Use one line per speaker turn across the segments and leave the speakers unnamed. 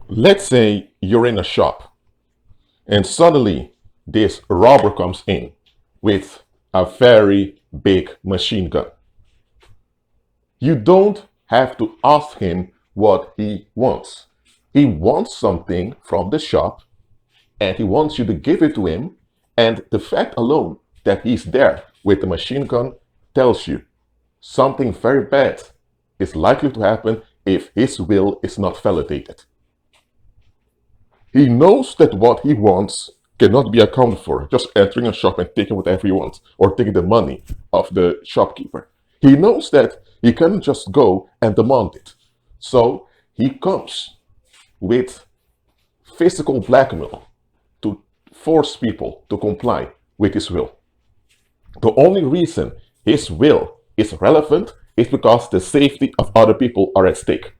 Let's say you're in a shop and suddenly this robber comes in with a very big machine gun. You don't have to ask him what he wants. He wants something from the shop and he wants you to give it to him. And the fact alone that he's there with the machine gun tells you something very bad is likely to happen if his will is not validated. He knows that what he wants cannot be accounted for, just entering a shop and taking whatever he wants, or taking the money of the shopkeeper. He knows that he cannot just go and demand it. So he comes with physical blackmail to force people to comply with his will. The only reason his will is relevant is because the safety of other people are at stake.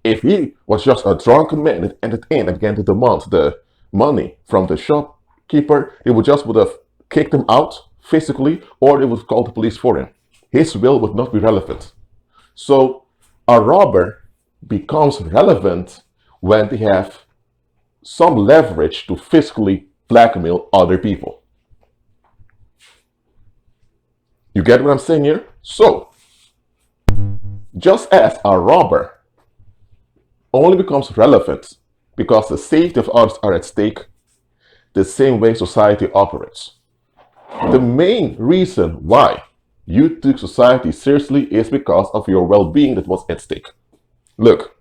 If he was just a drunken man that entered in and began to demand the money from the shopkeeper, they would have kicked him out physically, or they would call the police for him. His will would not be relevant. So a robber becomes relevant when they have some leverage to physically blackmail other people. You get what I'm saying here? So, just as a robber only becomes relevant because the safety of others are at stake, the same way society operates. The main reason why you took society seriously is because of your well-being that was at stake. Look,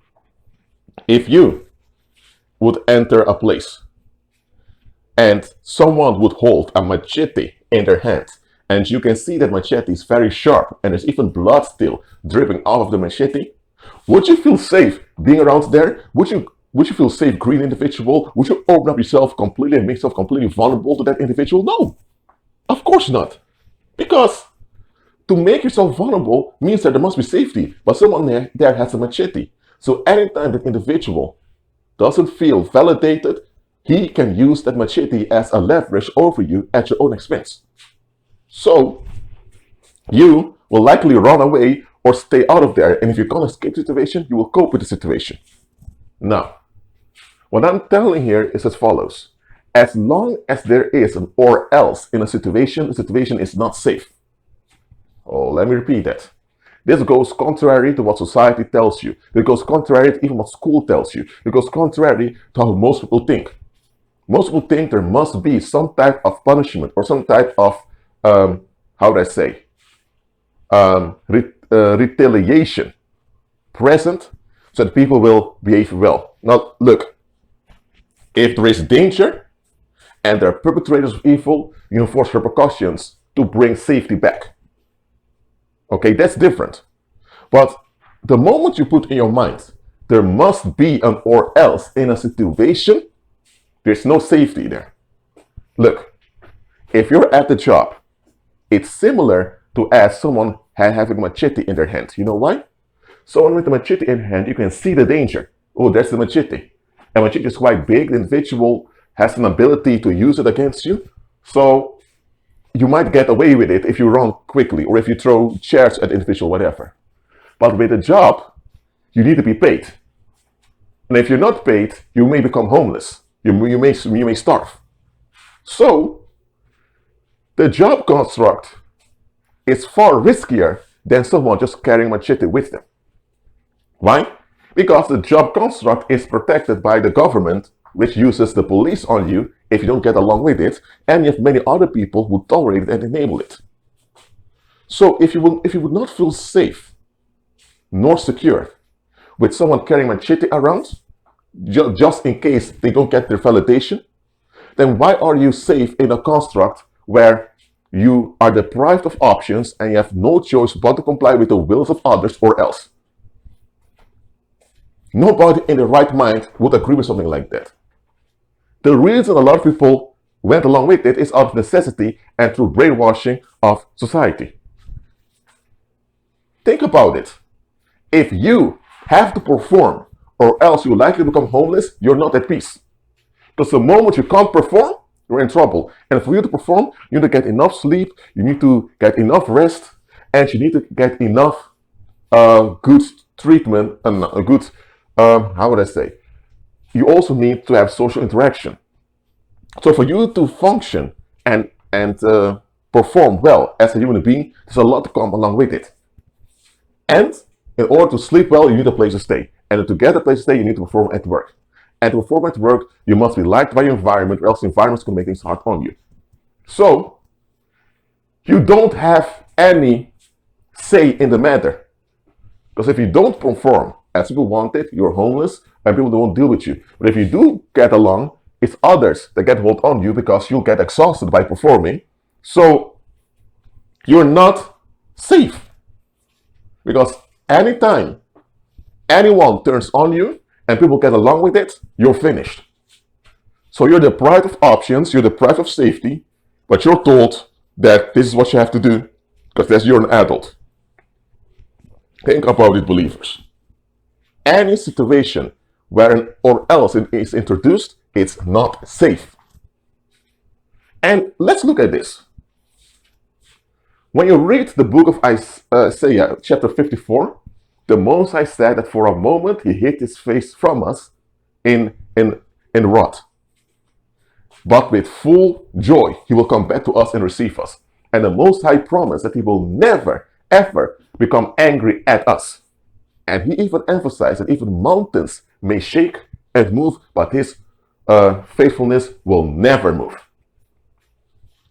if you would enter a place and someone would hold a machete in their hand, and you can see that machete is very sharp and there's even blood still dripping out of the machete, would you feel safe being around there? Would you feel safe greeting an individual? Would you open up yourself completely and make yourself completely vulnerable to that individual? No, of course not. Because to make yourself vulnerable means that there must be safety, but someone there has a machete. So anytime that individual doesn't feel validated, he can use that machete as a leverage over you at your own expense. So you will likely run away or stay out of there. And if you can't escape the situation, you will cope with the situation. Now, what I'm telling here is as follows. As long as there is an or else in a situation, the situation is not safe. Oh, let me repeat that. This goes contrary to what society tells you. It goes contrary to even what school tells you. It goes contrary to how most people think. Most people think there must be some type of punishment or some type of, how would I say, retaliation present so that people will behave well. Now, look, if there is danger and there are perpetrators of evil, you enforce repercussions to bring safety back. Okay, that's different. But the moment you put in your mind, there must be an or else in a situation, there's no safety there. Look, if you're at the job, it's similar to as someone having a machete in their hand. You know why? Someone with a machete in hand, you can see the danger. Oh, there's the machete. And machete is quite big. The individual has an ability to use it against you. So you might get away with it if you run quickly or if you throw chairs at the individual, whatever. But with a job, you need to be paid. And if you're not paid, you may become homeless. You may starve. So the job construct is far riskier than someone just carrying a machete with them. Why? Because the job construct is protected by the government, which uses the police on you if you don't get along with it, and you have many other people who tolerate it and enable it. So if you would not feel safe nor secure with someone carrying a machete around, just in case they don't get their validation, then why are you safe in a construct where you are deprived of options and you have no choice but to comply with the wills of others or else? Nobody in their right mind would agree with something like that. The reason a lot of people went along with it is out of necessity and through brainwashing of society. Think about it. If you have to perform or else you likely become homeless, you're not at peace. Because the moment you can't perform, you're in trouble. And for you to perform, you need to get enough sleep, you need to get enough rest, and you need to get enough good treatment and a good, how would I say, you also need to have social interaction. So for you to function and perform well as a human being, there's a lot to come along with it. And in order to sleep well, you need a place to stay. And to get a place to stay, you need to perform at work. And to perform at work, you must be liked by your environment, or else the environment can make things hard on you. So you don't have any say in the matter. Because if you don't perform as people want it, you're homeless and people won't deal with you. But if you do get along, it's others that get hold on you because you'll get exhausted by performing. So you're not safe. Because anytime anyone turns on you and people get along with it, you're finished. So you're deprived of options, you're deprived of safety, but you're told that this is what you have to do because you're an adult. Think about it, believers. Any situation where an or else is introduced, it's not safe. And let's look at this. When you read the book of Isaiah, chapter 54, the Most High said that for a moment he hid his face from us in wrath. But with full joy, he will come back to us and receive us. And the Most High promised that he will never, ever become angry at us. And he even emphasized that even mountains may shake and move, but his faithfulness will never move.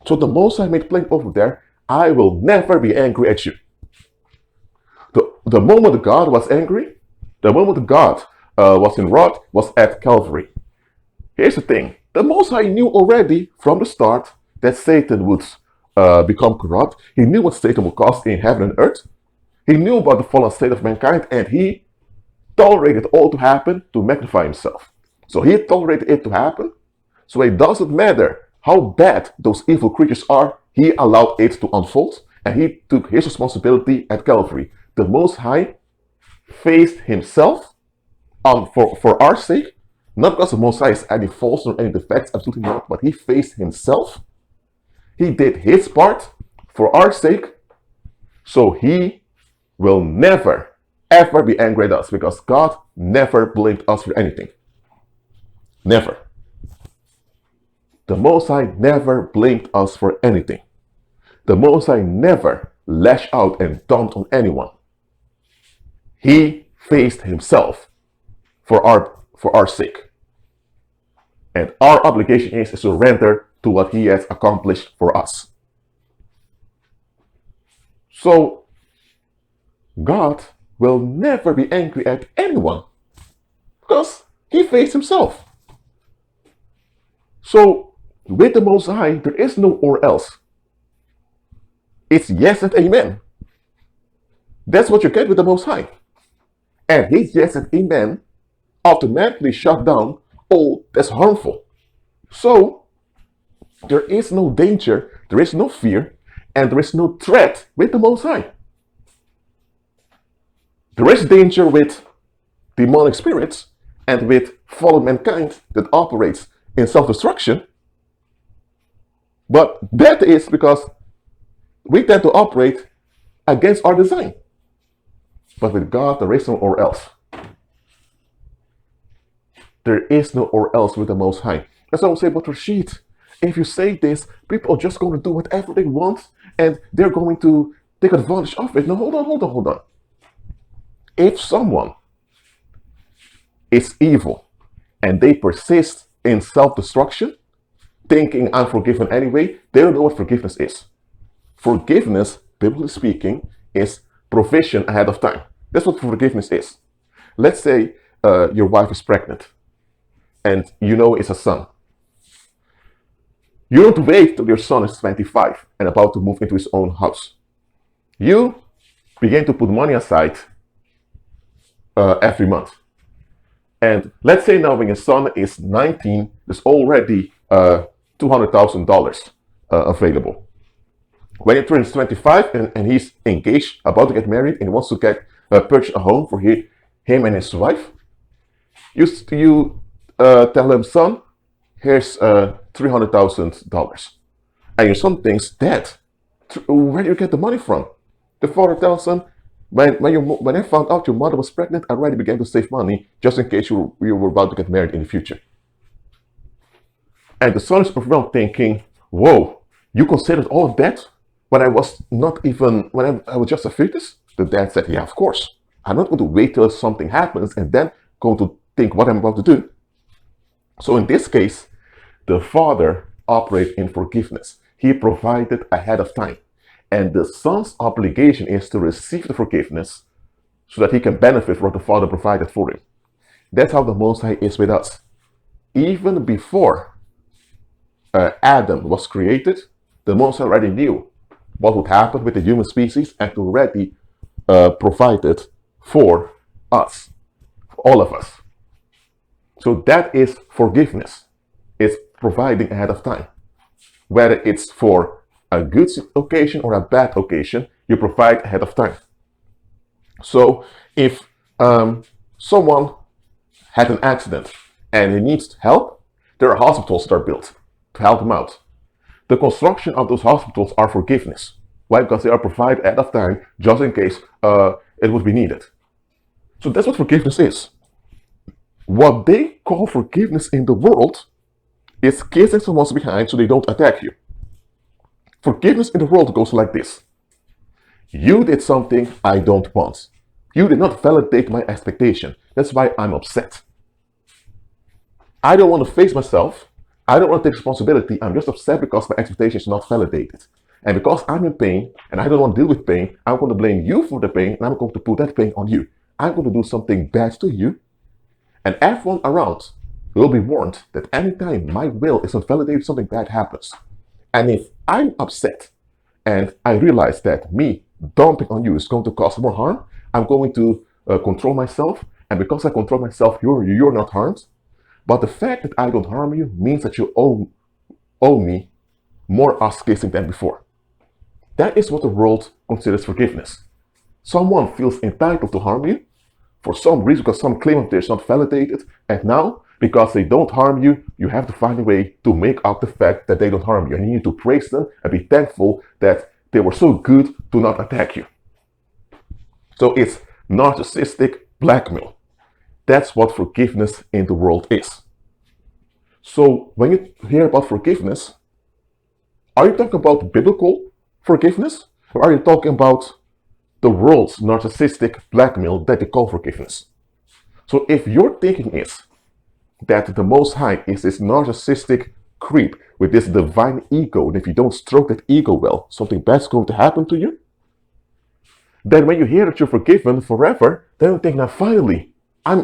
So the Most High made plain over there, I will never be angry at you. The moment God was angry, the moment God was in wrath, was at Calvary. Here's the thing. The Most High knew already from the start that Satan would become corrupt. He knew what Satan would cause in heaven and earth. He knew about the fallen state of mankind, and he tolerated all to happen to magnify himself. So he tolerated it to happen. So it doesn't matter how bad those evil creatures are, he allowed it to unfold, and he took his responsibility at Calvary. The Most High faced himself for our sake, not because the Most High is any faults or any defects, absolutely not, but he faced himself. He did his part for our sake, so he will never, ever be angry at us because God never blamed us for anything. Never. The Most High never blamed us for anything. The Most High never lashed out and dumped on anyone. He faced himself for our sake. And our obligation is to surrender to what he has accomplished for us. So, God will never be angry at anyone because he faced himself. So, with the Most High, there is no or else. It's yes and amen. That's what you get with the Most High. And his yes and amen automatically shut down all that's harmful. So, there is no danger, there is no fear, and there is no threat with the Most High. There is danger with demonic spirits and with fallen mankind that operates in self-destruction. But that is because we tend to operate against our design. But with God, there is no or else. There is no or else with the Most High. That's why I would say, but Rashid, if you say this, people are just going to do whatever they want and they're going to take advantage of it. No, hold on. If someone is evil and they persist in self-destruction, thinking I'm forgiven anyway, they don't know what forgiveness is. Forgiveness, biblically speaking, is provision ahead of time. That's what forgiveness is. Let's say your wife is pregnant and you know it's a son. You don't wait till your son is 25 and about to move into his own house. You begin to put money aside every month. And let's say now when your son is 19, there's already $200,000 available. When he turns 25 and he's engaged, about to get married, and he wants to purchase a home for him and his wife, you tell him, son, here's $300,000. And your son thinks, Dad, where do you get the money from? The father tells him, When I found out your mother was pregnant, I already began to save money just in case you were about to get married in the future. And the son is overwhelmed thinking, whoa, you considered all of that when I was not even, when I was just a fetus? The dad said, yeah, of course. I'm not going to wait till something happens and then go to think what I'm about to do. So in this case, the father operated in forgiveness. He provided ahead of time. And the son's obligation is to receive the forgiveness so that he can benefit from what the father provided for him. That's how the Most High is with us. Even before Adam was created, the Most High already knew what would happen with the human species and already provided for us, for all of us. So that is forgiveness. It's providing ahead of time. Whether it's for a good occasion or a bad occasion, you provide ahead of time. So if someone had an accident and he needs help, there are hospitals that are built to help him out. The construction of those hospitals are forgiveness. Why? Because they are provided ahead of time just in case it would be needed. So that's what forgiveness is. What they call forgiveness in the world is kissing someone's behind so they don't attack you. Forgiveness in the world goes like this. You did something I don't want. You did not validate my expectation. That's why I'm upset. I don't want to face myself. I don't want to take responsibility. I'm just upset because my expectation is not validated. And because I'm in pain and I don't want to deal with pain, I'm going to blame you for the pain and I'm going to put that pain on you. I'm going to do something bad to you. And everyone around will be warned that anytime my will is not validated, something bad happens. And if I'm upset and I realize that me dumping on you is going to cause more harm, I'm going to control myself. And because I control myself, you're not harmed. But the fact that I don't harm you means that you owe me more ass kissing than before. That is what the world considers forgiveness. Someone feels entitled to harm you for some reason because some claim of theirs is not validated. And now, because they don't harm you, you have to find a way to make up the fact that they don't harm you. And you need to praise them and be thankful that they were so good to not attack you. So it's narcissistic blackmail. That's what forgiveness in the world is. So when you hear about forgiveness, are you talking about biblical forgiveness? Or are you talking about the world's narcissistic blackmail that they call forgiveness? So if your thinking is that the Most High is this narcissistic creep with this divine ego, and if you don't stroke that ego well, something bad's going to happen to you, then when you hear that you're forgiven forever, then you think, now finally, I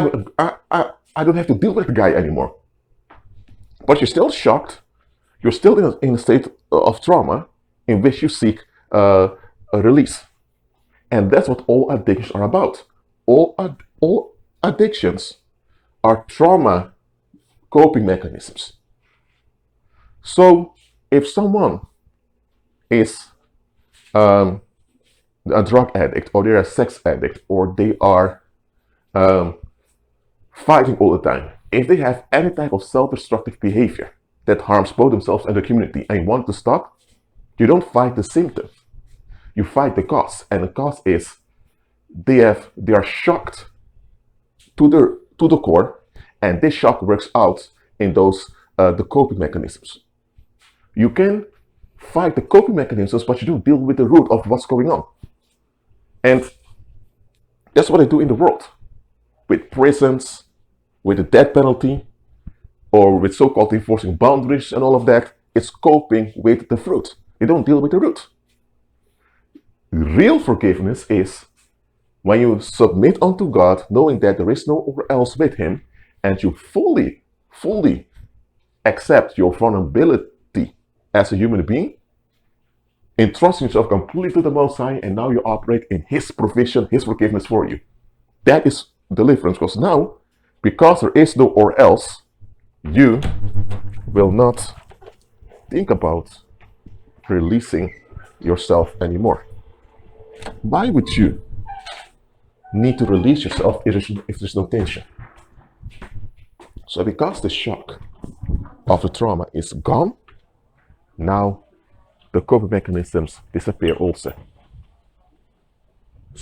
don't have to deal with the guy anymore. But you're still shocked. You're still in a state of trauma in which you seek a release. And that's what all addictions are about. All addictions are trauma coping mechanisms. So if someone is a drug addict, or they're a sex addict, or they are fighting all the time, if they have any type of self-destructive behavior that harms both themselves and the community and you want to stop, you don't fight the symptom. You fight the cause. And the cause is they are shocked to the core, and this shock works out in those the coping mechanisms. You can fight the coping mechanisms, but you don't deal with the root of what's going on. And that's what they do in the world. With prisons, with the death penalty, or with so-called enforcing boundaries and all of that, it's coping with the fruit. They don't deal with the root. Real forgiveness is when you submit unto God, knowing that there is no else with Him, and you fully accept your vulnerability as a human being, entrusting yourself completely to the Most High, and now you operate in His provision, His forgiveness for you. That is deliverance, because now, because there is no or else, you will not think about releasing yourself anymore. Why would you need to release yourself if there's no tension? So because the shock of the trauma is gone, now the coping mechanisms disappear also.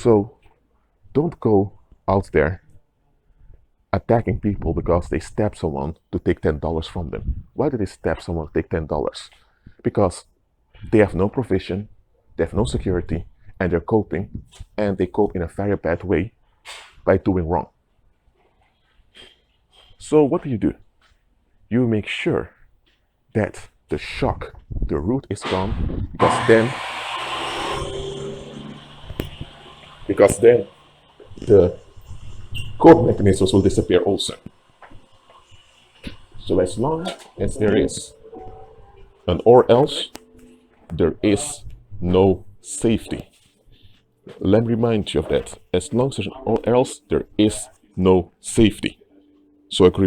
So don't go out there attacking people because they stab someone to take $10 from them. Why did they stab someone to take $10? Because they have no provision, they have no security, and they're coping, and they cope in a very bad way by doing wrong. So what do? You make sure that the shock, the root is gone, because then the code mechanisms will disappear also. So as long as there is an or else, there is no safety. Let me remind you of that. As long as there's an or else, there is no safety. So agree